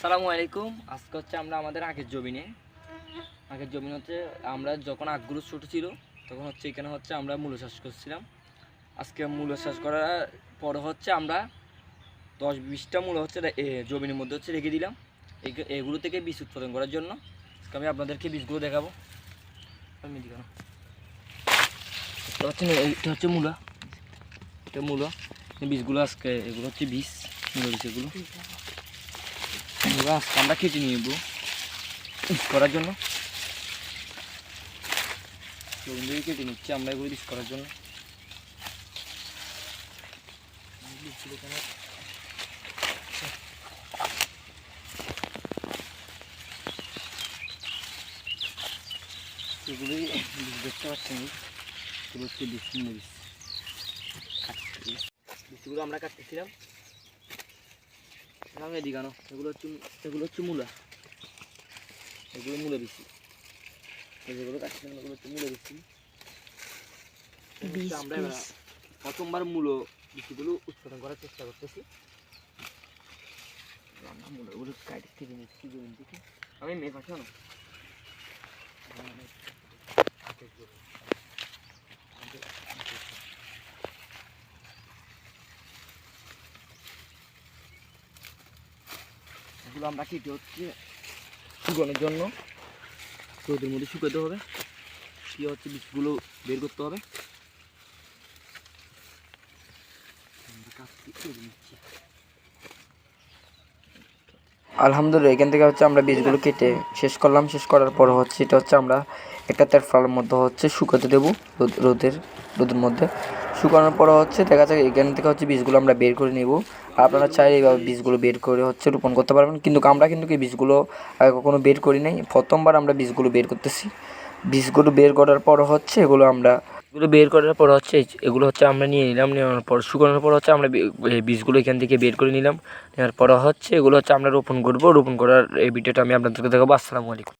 সালামু আলাইকুম। আজকে হচ্ছে আমরা আমাদের আগের জমিনে হচ্ছে আমরা যখন আখগুলো ছোটো ছিল তখন হচ্ছে এখানে হচ্ছে আমরা মূলো চাষ করছিলাম। আজকে মূলো চাষ করার পরে হচ্ছে আমরা 10-20টা মূলো হচ্ছে জমিনের মধ্যে হচ্ছে রেখে দিলাম এগুলো থেকে বীজ উৎপাদন করার জন্য। আমি আপনাদেরকে বীজগুলো দেখাবো। এটা হচ্ছে মূলা, এটা মূলো বীজগুলো। আজকে এগুলো হচ্ছে বীজ মূলো বীজ। এগুলো আজকে আমরা কেটে নিয়ে নেবো বীজ করার জন্য। কেটে নিচ্ছি আমরা এগুলো বীজ করার জন্য। এগুলোই বীজ দেখতে পাচ্ছেন, এগুলো হচ্ছে বীজ মরিচ। বীজগুলো আমরা কাটতেছিলাম। এদিকানো এগুলো হচ্ছে মূলা, এগুলো মূলা বেশি। যেগুলো কাটছিলাম এগুলো হচ্ছে মূলা বেশি। আমরা প্রথমবার মূলো বেশিগুলো উৎপাদন করার চেষ্টা করতেছি। মূলগুলো কাটি থেকে নিচ্ছি জমিন থেকে। আমি মেয়ে পাঠাও না এগুলো আমরা কেটে হচ্ছে শুকানোর জন্য রোদের মধ্যে শুকাতে হবে। কি হচ্ছে বীজগুলো বের করতে হবে। আলহামদুলিল্লাহ, এখান থেকে হচ্ছে আমরা বীজগুলো কেটে শেষ করলাম। শেষ করার পর হচ্ছে এটা হচ্ছে আমরা একটা তেরফালের মধ্যে হচ্ছে শুকাতে দেবো রোদের মধ্যে। শুকানোর পর হচ্ছে দেখা যায় এখান থেকে হচ্ছে বীজগুলো আমরা বের করে নেব। আপনারা চাইলে এইভাবে বীজগুলো বের করে হচ্ছে রোপণ করতে পারবেন, কিন্তু আমরা এই বীজগুলো আগে কখনো বের করি নাই, প্রথমবার আমরা বীজগুলো বের করতেছি। বীজগুলো বের করার পর হচ্ছে এগুলো বের করার পর হচ্ছে এগুলো হচ্ছে আমরা নিয়ে নিলাম। নেওয়ার পর শুকানোর পর হচ্ছে আমরা বীজগুলো এখান থেকে বের করে নিলাম। নেওয়ার পর হচ্ছে এগুলো হচ্ছে আমরা রোপণ করবো। রোপণ করার এই ভিডিওটা আমি আপনাদেরকে দেখাবো। আসসালামু আলাইকুম।